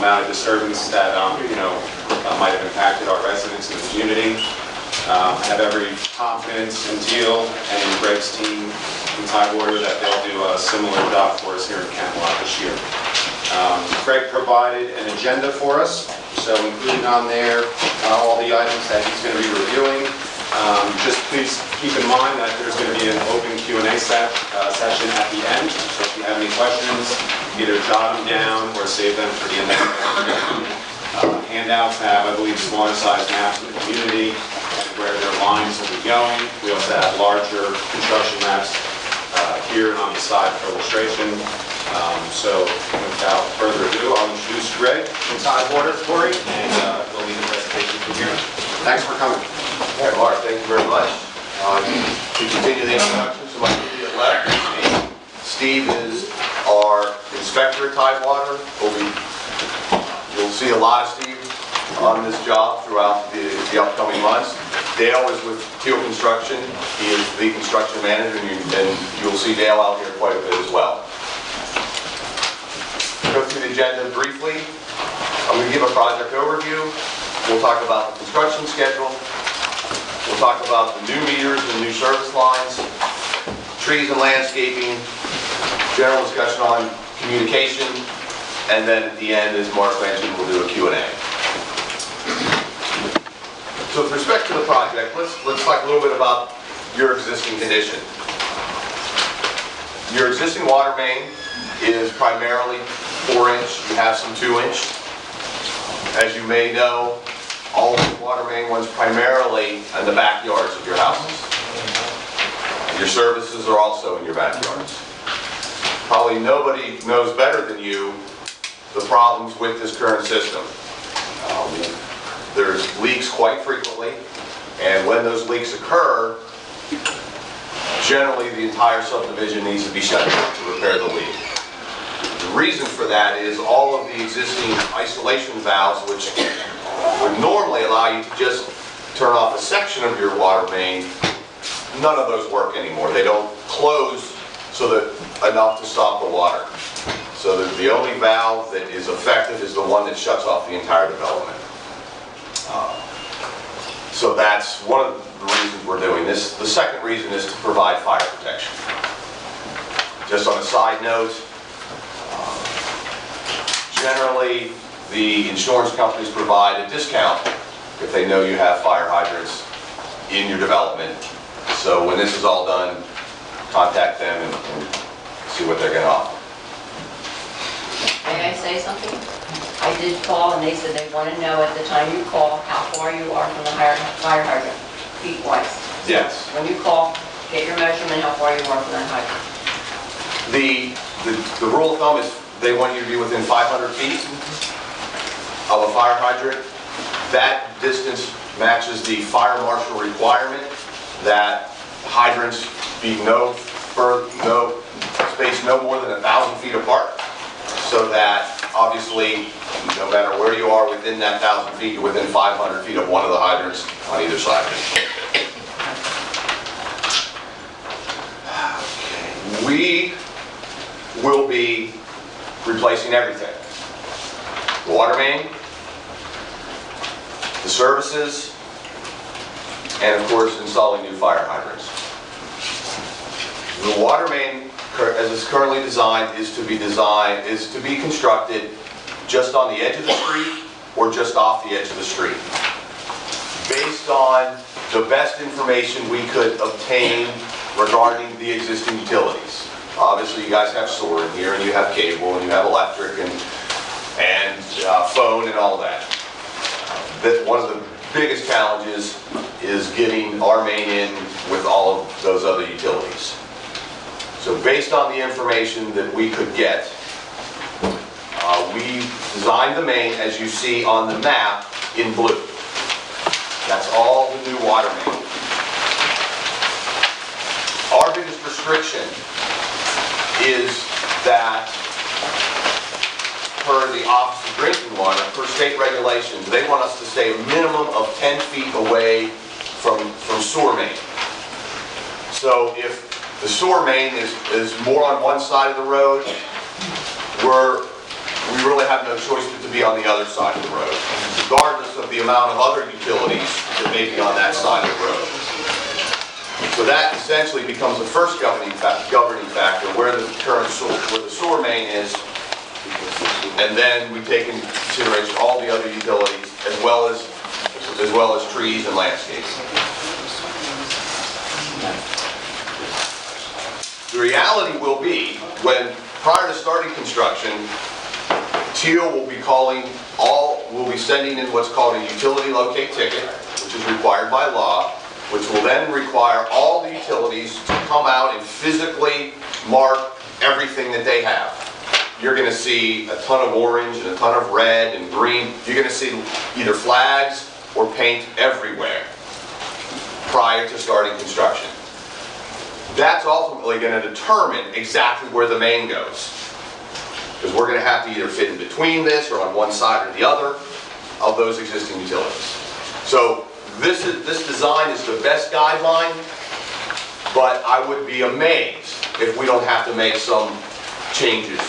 amount of disturbance that might have impacted our residents in the community. I have every confidence in Teal and in Greg's team in Tidewater that they'll do a similar job for us here in Camelot this year. Greg provided an agenda for us, so including on there all the items that he's going to be reviewing. Just please keep in mind that there's going to be an open Q&A session at the end, so if you have any questions, either jot them down or save them for the end of the meeting. Handouts have, I believe, smaller sized maps of the community and where their lines will be going. We also have larger construction maps here and on the side for illustration. So without further ado, I'll introduce Greg from Tidewater, Corey, and we'll lead the presentation from here. Thanks for coming. Hey, Mark, thank you very much. To continue the introduction to my immediate left, Steve is our inspector at Tidewater. You'll see a lot of Steve on this job throughout the upcoming months. Dale is with Teal Construction. He is the construction manager, and you'll see Dale out here quite a bit as well. Go through the agenda briefly. I'm going to give a project overview. We'll talk about the construction schedule. We'll talk about the new meters and new service lines, trees and landscaping, general discussion on communication, and then at the end, as Mark mentioned, we'll do a Q&A. So with respect to the project, let's talk a little bit about your existing condition. Your existing water main is primarily 4-inch. You have some 2-inch. As you may know, all of the water main runs primarily in the backyards of your houses. Your services are also in your backyards. Probably nobody knows better than you the problems with this current system. There's leaks quite frequently, and when those leaks occur, generally the entire subdivision needs to be shut down to repair the leak. The reason for that is all of the existing isolation valves, which would normally allow you to just turn off a section of your water main, none of those work anymore. They don't close so that enough to stop the water. So the only valve that is effective is the one that shuts off the entire development. So that's one of the reasons we're doing this. The second reason is to provide fire protection. Just on a side note, generally the insurance companies provide a discount if they know you have fire hydrants in your development. So when this is all done, contact them and see what they're going to offer. May I say something? I did call and they said they want to know at the time you call how far you are from the fire hydrant, feet-wise. Yes. When you call, get your measurement how far you are from that hydrant. The rule of thumb is they want you to be within 500 feet of a fire hydrant. That distance matches the fire marshal requirement that hydrants be no space no more than 1,000 feet apart, so that obviously no matter where you are within that 1,000 feet, you're within 500 feet of one of the hydrants on either side. Okay. We will be replacing everything. The water main, the services, and of course installing new fire hydrants. The water main, as it's currently designed, is to be constructed just on the edge of the street or just off the edge of the street, based on the best information we could obtain regarding the existing utilities. Obviously, you guys have sewer in here, and you have cable, and you have electric, and phone, and all that. One of the biggest challenges is getting our main in with all of those other utilities. So based on the information that we could get, we designed the main as you see on the map in blue. That's all the new water main. Our biggest restriction is that per the Office of Drinking Water, per state regulations, they want us to stay a minimum of 10 feet away from sewer main. So if the sewer main is more on one side of the road, we really have have no choice but to be on the other side of the road, regardless of the amount of other utilities that may be on that side of the road. So that essentially becomes the first governing factor, where the current where the sewer main is, and then we take into consideration all the other utilities as well as trees and landscaping. The reality will be, when prior to starting construction, Teal will be sending in what's called a utility locate ticket, which is required by law, which will then require all the utilities to come out and physically mark everything that they have. You're going to see a ton of orange and a ton of red and green. You're going to see either flags or paint everywhere prior to starting construction. That's ultimately going to determine exactly where the main goes. Because we're going to have to either fit in between this or on one side or the other of those existing utilities. So this design is the best guideline, but I would be amazed if we don't have to make some changes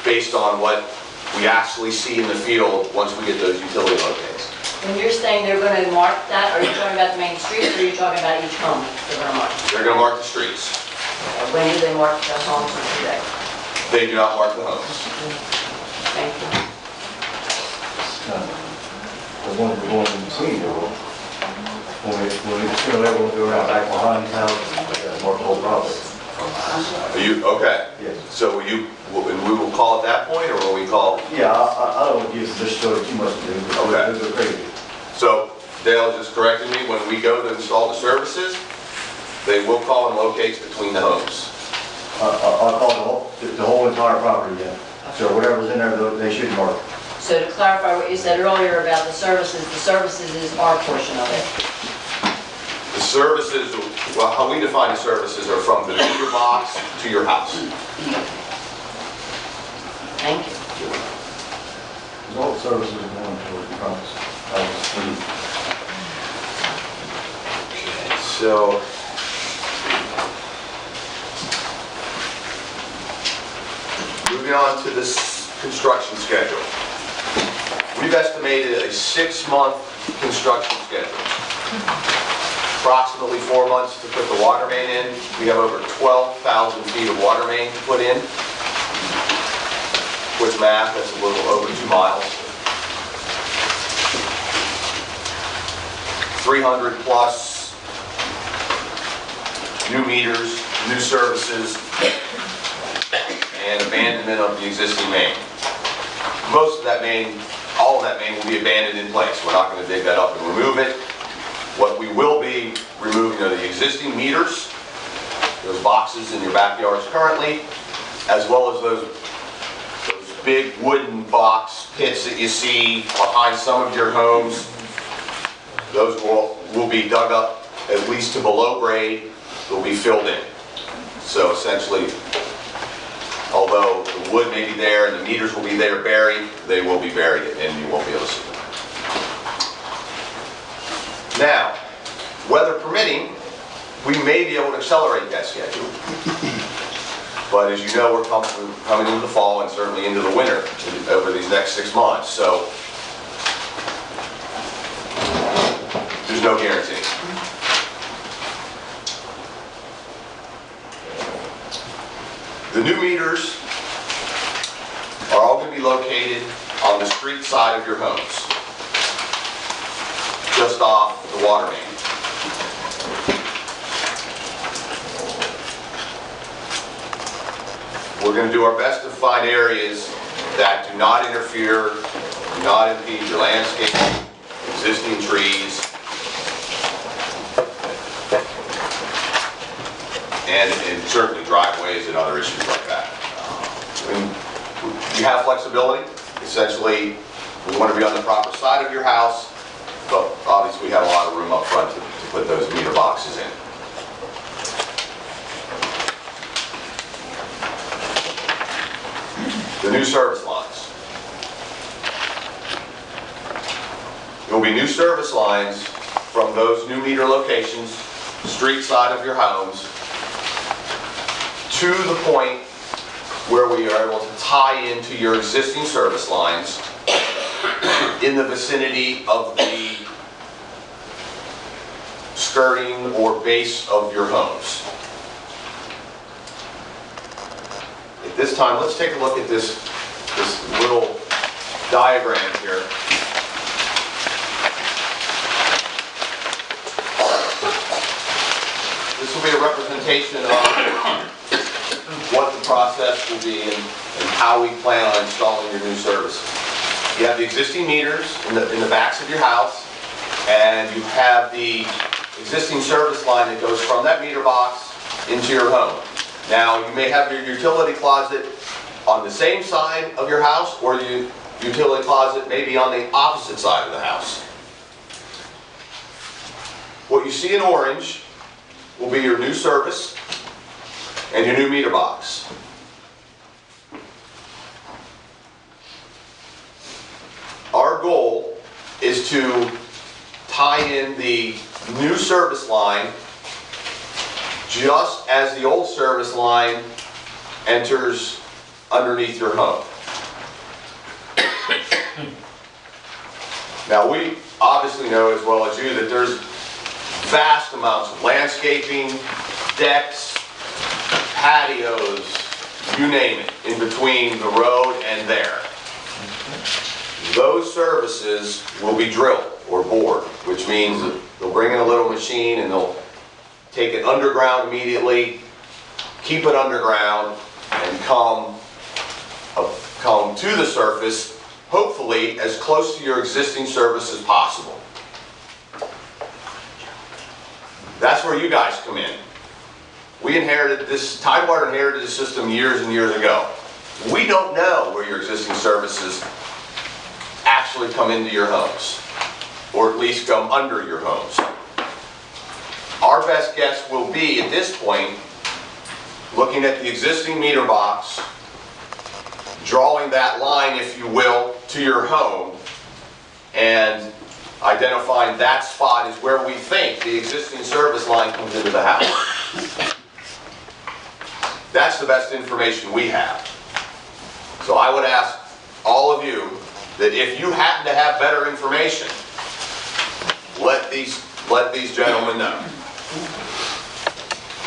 based on what we actually see in the field once we get those utility locates. When you're saying they're going to mark that, are you talking about the main streets, or are you talking about each home they're going to mark? They're going to mark the streets. When do they mark the homes today? They do not mark the homes. Thank you. The one we're going to see, though, when we will go around back behind the house, mark the whole property. Are you, okay. Yes. So will you, and we will call at that point, or will we call? Yeah, I don't want to give this story too much to do, but Okay. those are crazy. So Dale just corrected me, when we go to install the services, they will call and locate between the homes. I'll call the whole entire property, yeah. So whatever's in there, they should mark. So to clarify what you said earlier about the services is our portion of it. The services, well, how we define the services are from the meter box to your house. Thank you. Because all the services are going toward the promise. So, moving on to this construction schedule. We've estimated a 6-month construction schedule. Approximately 4 months to put the water main in. We have over 12,000 feet of water main to put in. Quick math, that's a little over 2 miles. 300 plus new meters, new services, and abandonment of the existing main. Most of that main, all of that main will be abandoned in place. We're not going to dig that up and remove it. What we will be removing are the existing meters, those boxes in your backyards currently, as well as those big wooden box pits that you see behind some of your homes. Those will be dug up at least to below grade. They'll be filled in. So essentially, although the wood may be there and the meters will be there buried, they will be buried and you won't be able to see them. Now, weather permitting, we may be able to accelerate that schedule. But as you know, we're coming into the fall and certainly into the winter over these next 6 months. So there's no guarantee. The new meters are all going to be located on the street side of your homes, just off the water main. We're going to do our best to find areas that do not interfere, do not impede your landscape, existing trees, and certainly driveways and other issues like that. You have flexibility. Essentially, we want to be on the proper side of your house, but obviously we have a lot of room up front to put those meter boxes in. The new service lines. There will be new service lines from those new meter locations, street side of your homes, to the point where we are able to tie into your existing service lines in the vicinity of the skirting or base of your homes. At this time, let's take a look at this little diagram here. This will be a representation of what the process will be and how we plan on installing your new services. You have the existing meters in the backs of your house, and you have the existing service line that goes from that meter box into your home. Now, you may have your utility closet on the same side of your house, or the utility closet may be on the opposite side of the house. What you see in orange will be your new service and your new meter box. Our goal is to tie in the new service line just as the old service line enters underneath your home. Now, we obviously know as well as you that there's vast amounts of landscaping, decks, patios, you name it, in between the road and there. Those services will be drilled or bored, which means that they'll bring in a little machine and they'll take it underground immediately, keep it underground, and come to the surface, hopefully as close to your existing service as possible. That's where you guys come in. We inherited this, Tidewater inherited this system years and years ago. We don't know where your existing services actually come into your homes, or at least come under your homes. Our best guess will be, at this point, looking at the existing meter box, drawing that line, if you will, to your home, and identifying that spot is where we think the existing service line comes into the house. That's the best information we have. So I would ask all of you that if you happen to have better information, let these gentlemen know.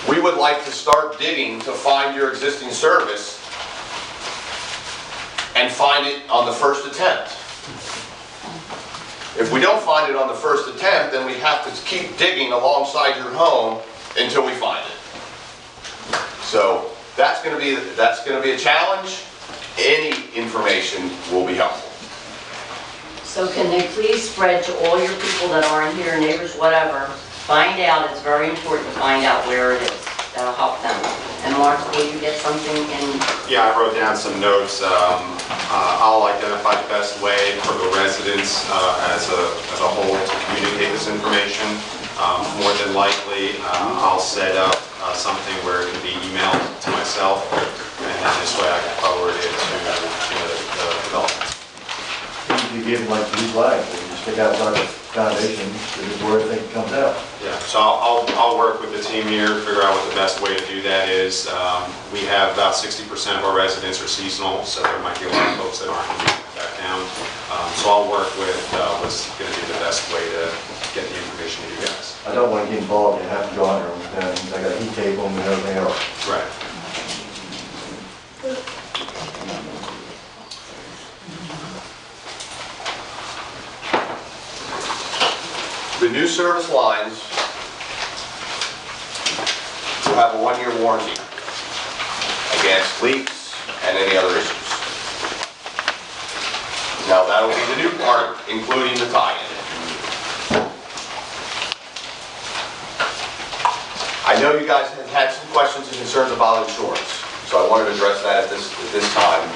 We would like to start digging to find your existing service and find it on the first attempt. If we don't find it on the first attempt, then we have to keep digging alongside your home until we find it. So that's going to be a challenge. Any information will be helpful. So can they please spread to all your people that aren't here, neighbors, whatever, find out, it's very important to find out where it is. That'll help them. And Mark, will you get something in? Yeah, I wrote down some notes. I'll identify the best way for the residents as a whole to communicate this information. More than likely, I'll set up something where it can be emailed to myself, and this way I can forward it to the development. You give them like blue flags, they just stick outside the foundation, this is where they think it comes out. Yeah, so I'll work with the team here, figure out what the best way to do that is. We have about 60% of our residents are seasonal, so there might be a lot of folks that aren't going to be back down. So I'll work with what's going to be the best way to get the information to you guys. I don't want to get involved and have to go under them, and I got a heat tape on them and everything else. Right. The new service lines will have a 1-year warranty against leaks and any other issues. Now that'll be the new part, including the tie-in. I know you guys have had some questions and concerns about insurance, so I wanted to address that at this time.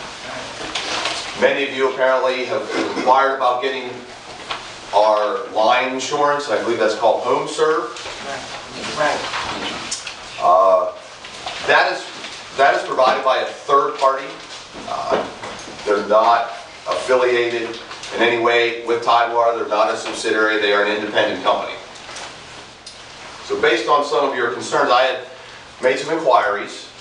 Many of you apparently have inquired about getting our line insurance. I believe that's called Home Serve. Right. That is provided by a third party. They're not affiliated in any way with Tidewater. They're not a subsidiary. They are an independent company. So based on some of your concerns, I had made some inquiries